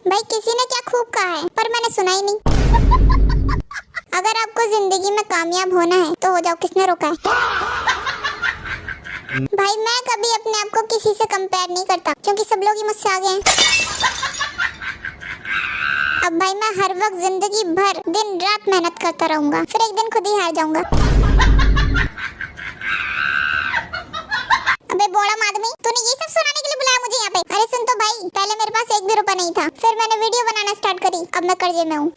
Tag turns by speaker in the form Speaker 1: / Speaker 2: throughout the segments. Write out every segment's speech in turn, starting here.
Speaker 1: भाई किसी ने क्या खूब कहा है, पर मैंने सुना ही नहीं। अगर आपको जिंदगी में कामयाब होना है तो हो जाओ, किसने रोका है? भाई मैं कभी अपने आप को किसी से कंपेयर नहीं करता, क्योंकि सब लोग ही मुझसे आगे हैं। अब भाई मैं हर वक्त जिंदगी भर दिन रात मेहनत करता रहूंगा, फिर एक दिन खुद ही हार जाऊंगा। अबे बौड़ा आदमी, तूने ये सब सुनाने के लिए बुलाया मुझे यहाँ पे? अरे सुन तो भाई, पहले मेरे पास एक भी रुपया नहीं था, फिर मैंने वीडियो बनाना स्टार्ट करी, अब मैं कर्जे में हूँ।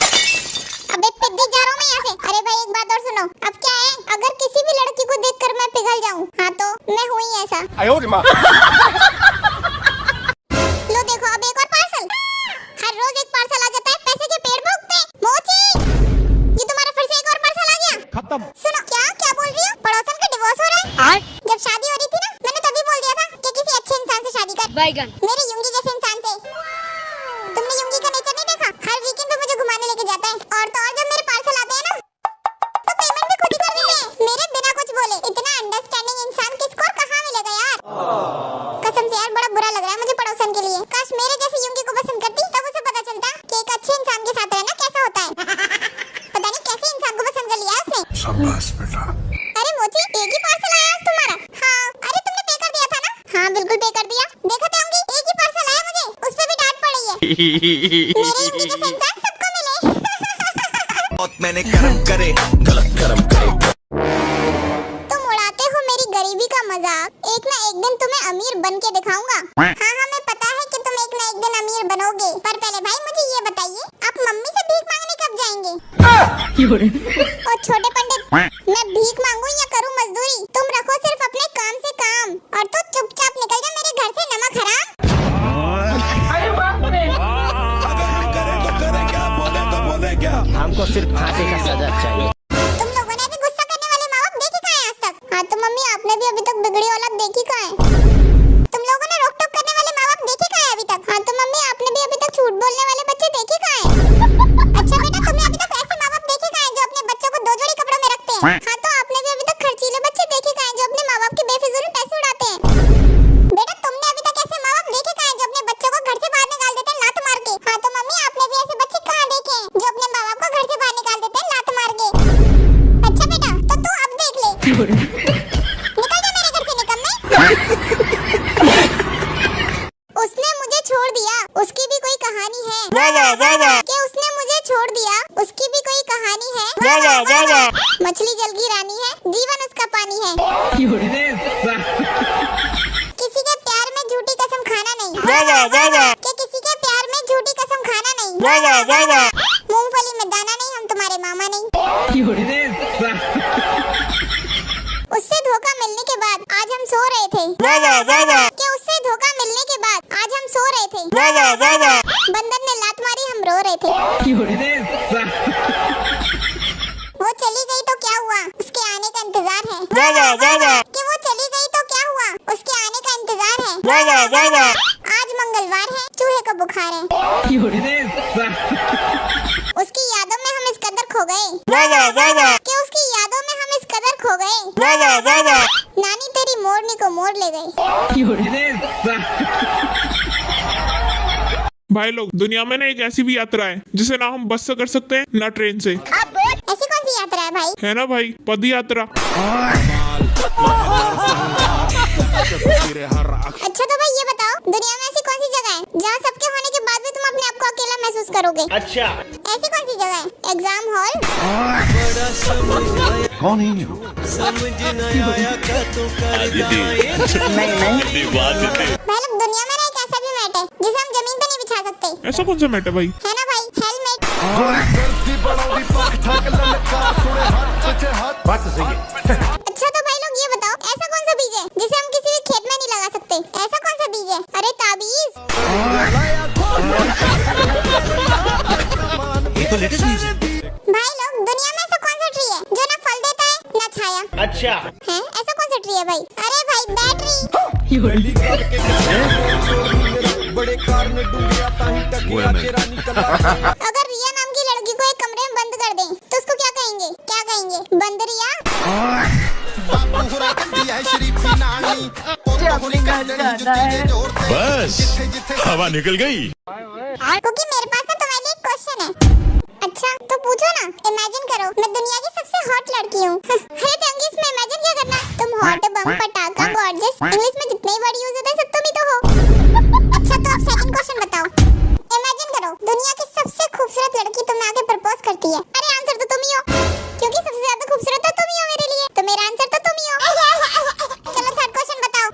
Speaker 1: अबे पिद्दी जा रहा हूँ मैं यहाँ से। अरे भाई एक बात और सुनो, अब क्या है, अगर किसी भी लड़की को देखकर मैं पिघल जाऊँ, हाँ तो मैं हूँ ही ऐसा। लो देखो अब एक और पार्सल। हर रोज एक पार्सल आ जाता है, पैसे के पेड़ भोगते। मोची, ये तुम्हारा फिर से एक और पार्सल आ गया। खत्म। सुनो क्या बोल रही हो? पड़ोसन का डिवोर्स हो रहा है? जब शादी हो रही थी ना, मैंने तभी बोल दिया था कि किसी अच्छे इंसान से शादी कर। मेरे युंगी जैसे इंसान से। तुमने युंगी का नेचर नहीं देखा? हर वीकेंड पे मुझे घुमाने लेके जाता है, और तो और जब मेरे पार्सल आते हैं ना, तो पेमेंट भी खुद ही कर देते हैं, मेरे बिना कुछ बोले। इतना अंडरस्टैंडिंग इंसान किसको और कहाँ मिलेगा यार? कसम से यार बड़ा बुरा लग रहा है मुझे पड़ोसन के लिए। काश मेरे जैसे युंगी को पसंद करती, तब उसे पता चलता कि एक अच्छे इंसान के साथ रहना कैसा होता है। पता नहीं कैसे इंसान को पसंद कर लिया उसने। शाबाश बेटा। अरे मोची, एक ही पार्सल आया आज तुम्हारा? हाँ। अरे तुमने पे कर दिया था ना? हाँ बिल्कुल पे कर दिया। देखा तो होंगी, एक ही पार्सल आया मुझे, उस पे भी डांट पड़ी है। मेरे युंगी जैसे इंसान सबको मिले। बहुत मैंने कर्म करे, गलत कर्म करे। तुम उड़ाते हो मेरी गरीबी का मजाक। एक ना एक दिन तुम्हें अमीर बन के दिखाऊंगा। हाँ हमें पता है कि तुम एक ना एक दिन अमीर बनोगे, पर पहले भाई मुझे ये बताइए, आप मम्मी से भीख मांगने कब जाएंगे? और छोटे पंडित, मैं भीख मांगू या करूँ मजदूरी? तुम रखो सिर्फ अपने काम से काम, और तो चुपचाप निकल जा मेरे घर से, नमक हराम।
Speaker 2: हमको सिर्फ फांसी का सजा चाहिए।
Speaker 1: तुम लोगों ने भी गुस्सा करने वाले माँ बाप देखे कहाँ हैं आज तक? हाँ तो मम्मी आपने भी अभी तक बिगड़ी औलाद देखी कहाँ है? तुम लोगों ने रोक टोक करने वाले माँ बाप देखे कहाँ हैं अभी तक? हाँ तो मम्मी आपने भी अभी तक झूठ बोलने वाले बच्चे देखे कहाँ हैं? अच्छा बेटा, तुमने अभी तक ऐसे माँ बाप देखे कहाँ हैं जो अपने बच्चों को 2 जोड़ी कपड़ों में रखते हैं? हाँ तो आपने भी अभी तक खर्चीले बच्चे देखे कहाँ हैं जो अपने माँ बाप के बेफिजूल पैसे उड़ाते हैं? बेटा तुमने अभी तक ऐसे माँ बाप देखे कहाँ हैं जो अपने बच्चों को घर से बाहर निकाल देते हैं लात मार के? हाँ तो मम्मी आपने भी ऐसे बच्चे कहाँ देखे हैं जो अपने माँ बाप को घर से बाहर निकाल देते हैं लात मार के? अच्छा बेटा, तो तू अब देख ले। निकल जा मेरे घर से, निकम्मे। उसने मुझे छोड़ दिया, उसकी भी कोई कहानी है। कि उसने मुझे छोड़ दिया, उसकी भी कोई कहानी है। मछली जल की रानी है, जीवन उसका पानी है। किसी के प्यार में झूठी कसम खाना नहीं। कि किसी के प्यार में झूठी कसम खाना नहीं। मूंगफली में दाना नहीं, हम तुम्हारे मामा नहीं। उससे धोखा मिलने के बाद आज हम सो रहे थे। कि उससे धोखा मिलने के बाद आज हम सो रहे थे। बंदर ने लात मारी, हम रो रहे थे। वो चली गई तो क्या हुआ, उसके आने का इंतजार है। कि वो चली गई तो क्या हुआ, उसके आने का इंतजार है। आज मंगलवार है, चूहे का बुखार है। उसकी यादों में हम इस कदर खो गए। कि उसकी यादों में हम इस कदर खो गए। नानी तेरी मोरनी को मोड़ ले गई।
Speaker 3: भाई लोग, दुनिया में ना एक ऐसी भी यात्रा है जिसे ना हम बस से कर सकते हैं ना ट्रेन से।
Speaker 1: ऐसी कौन सी यात्रा है भाई?
Speaker 3: है ना भाई, पद यात्रा।
Speaker 1: अच्छा तो भाई ये बताओ, दुनिया में ऐसी कौन सी जगह है जहाँ सबके होने के बाद भी तुम अपने आप को अकेला महसूस करोगे?
Speaker 2: अच्छा,
Speaker 1: ऐसी कौन सी जगह है? Exam hall.
Speaker 4: कौन है?
Speaker 1: भाई लोग, दुनिया में ना एक ऐसा भी मैट है जिसे हम जमीन पे नहीं बिछा सकते।
Speaker 3: ऐसा कौन सा मैट है भाई?
Speaker 1: है ना भाई, हेलमेट।
Speaker 4: बात तो सही है।
Speaker 1: अच्छा तो भाई लोग ये बताओ, ऐसा कौन सा बीज है जिसे हम किसी भी खेत में नहीं लगा सकते? ऐसा कौन सा बीज है? अरे ताबीज।
Speaker 4: ये तो लेटेस्ट न्यूज़ है।
Speaker 1: भाई लोग, दुनिया में ऐसा कौन सा ट्री है जो ना फल देता है ना छाया?
Speaker 2: अच्छा
Speaker 1: है, ऐसा कौन सा ट्री है भाई? अरे भाई बैटरी। अगर रिया नाम की लड़की को एक कमरे में बंद कर दें तो उसको क्या कहेंगे? क्या कहेंगे? बंद रिया।
Speaker 4: बस हवा निकल गई।
Speaker 1: क्योंकि मेरे पास ना तुम्हारे लिए एक क्वेश्चन है। अच्छा तो पूछो ना। इमेजिन करो मैं दुनिया की सबसे हॉट लड़की हूँ। अरे तंगी इसमें इमेजिन क्या करना। तुम हॉट, बम, पटाखा, गॉर्जियस, इंग्लिश में जितने वर्ड यूज होते हैं सब तुम ही तो हो। अच्छा तो अब सेकंड क्वेश्चन बताओ। इमेजिन करो दुनिया की सबसे खूबसूरत लड़की तुम्हें आके प्रपोज करती है। अरे आंसर तो तुम ही हो, क्योंकि सबसे ज्यादा खूबसूरत तो तुम ही हो मेरे लिए, तो मेरा आंसर तो तुम ही हो। चलो थर्ड क्वेश्चन बताओ।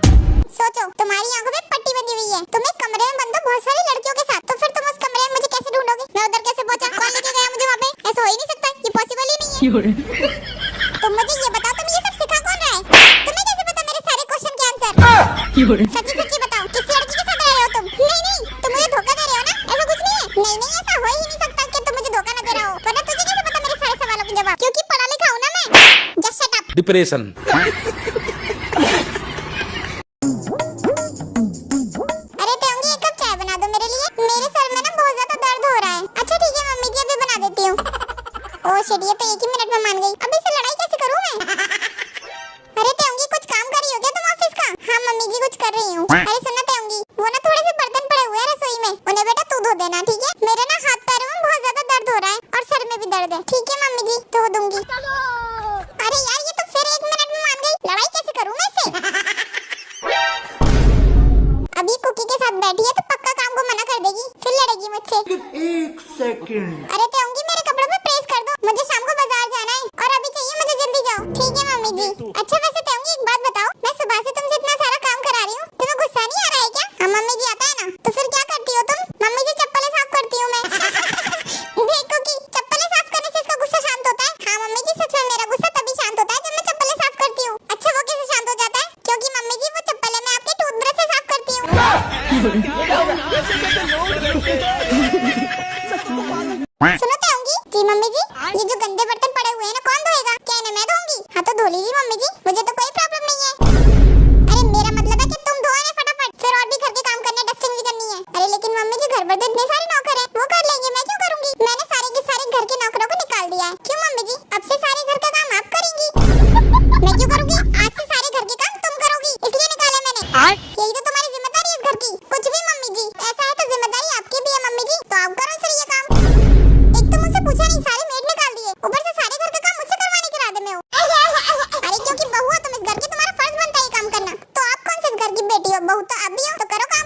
Speaker 1: सोचो तुम्हारी आंखों में पट्टी बंधी हुई है, तुम एक कमरे में बंद हो बहुत सारी लड़कियों के साथ, तो फिर तुम उस कमरे में मुझे कैसे ढूंढोगे? मैं उधर कैसे पहुंचा? कौन लेके गया मुझे वहाँ पे? ऐसा हो ही नहीं सकता, ये पॉसिबल ही नहीं है। तुम मुझे ये बताओ तुम ये सब सिखा कौन रहा है? तुम्हें कैसे पता मेरे सारे क्वेश्चन के आंसर? सच्ची सच्ची बताओ किस लड़की के साथ रह रहे हो तुम? नहीं तुम मुझे धोखा दे रहे हो ना, ऐसा कुछ नहीं है। नहीं ऐसा हो ही नहीं सकता कि तुम मुझे धोखा न दे रहा हो, वरना तुझे कैसे पता मेरे सारे सवालों के जवाब? क्योंकि पढ़ा लिखा हूं ना मैं। Just shut up.
Speaker 2: डिप्रेशन।
Speaker 1: अरे तेंगी एक कप चाय बना दो मेरे लिए, मेरे सर में ना बहुत ज्यादा दर्द हो रहा है। अच्छा ठीक है मम्मी जी अभी बना देती हूँ। ओह शिट ये तो एक ही मिनट में मान गई, अब इससे लड़ाई कैसे करूँ मैं? अरे तेंगी कुछ काम कर रही हो क्या तुम ऑफिस का? हाँ मम्मी जी कुछ कर रही हूँ। अरे सुनो तेंगी वो ना थोड़े से बर्तन पड़े हुए हैं रसोई में, उन्हें बेटा तू धो देना ठीक है? मेरे ना हाथ पैरों में बहुत ज्यादा दर्द हो रहा है और सर में भी दर्द है। ठीक है मम्मी जी धो दूंगी। अरे यार ये तो फिर एक मिनट में मान गई, लड़ाई कैसे करूँ मैं इससे? अभी कुकी के साथ बैठी है तो पक्का काम को मना कर देगी, फिर लड़ेगी मुझसे।
Speaker 4: एक सेकंड।
Speaker 1: अरे तेंगी मेरे कपड़ों पे प्रेस कर दो, मुझे शाम को बाजार जाना है और अभी चाहिए मुझे, जल्दी जाओ। ठीक है मम्मी जी। अच्छा वैसे तेंगी एक बात बताओ, मैं सुबह से तुमसे इतना सारा काम करा रही हूँ, तुम्हें गुस्सा नहीं आ रहा है क्या? हाँ मम्मी जी आता है ना, तो फिर क्या करती हो तुम? मम्मी जी चप्पलें साफ करती हूँ मैं। देखो कि चप्पलें साफ करने से इसका गुस्सा शांत होता है। हाँ मम्मी जी सच में मेरा गुस्सा तभी शांत होता है जब मैं चप्पलें साफ करती हूँ। अच्छा वो कैसे शांत हो जाता है? क्योंकि मम्मी जी वो चप्पलें मैं आपके टूथब्रश से साफ करती हूँ। सुनो तेंगी जी मम्मी जी ये जो गंदे बर्तन पड़े हुए हैं ना कौन धोएगा? क्या इन्हें मैं धोऊंगी? हाँ तो धो लीजिए मम्मी जी, मुझे तो कोई प्रॉब्लम नहीं है। अरे मेरा मतलब है कि तुम धो ना फटाफट, फिर और भी घर के काम करने, डस्टिंग भी करनी है। अरे लेकिन मम्मी जी घर पर तो इतने सारे नौकर हैं, वो कर लेंगे, मैं क्यों करूंगी? मैंने सारे के सारे घर के नौकरों को निकाल दिया है। क्यों मम्मी जी अब से सारे घर का काम आप करेंगी? मैं क्यों करूंगी? आज से सारे घर के काम तुम करोगी, इसलिए निकाला मैंने। यही तो तुम्हारी जिम्मेदारी है इस घर की। कुछ भी मम्मी जी, ऐसा है तो जिम्मेदारी आपकी भी है मम्मी जी, तो आप करो फिर ये काम। एक तो मुझसे पूछा नहीं, सारे मेड निकाल दिए, ऊपर से सारे घर का काम मुझसे करवाने के इरादे में हो। अरे क्योंकि बहू हो तुम इस घर की, तुम्हारा फर्ज बनता है ये काम करना। तो आप कौन से इस घर की बेटी हो? बहू तो आप भी हो, तो करो काम।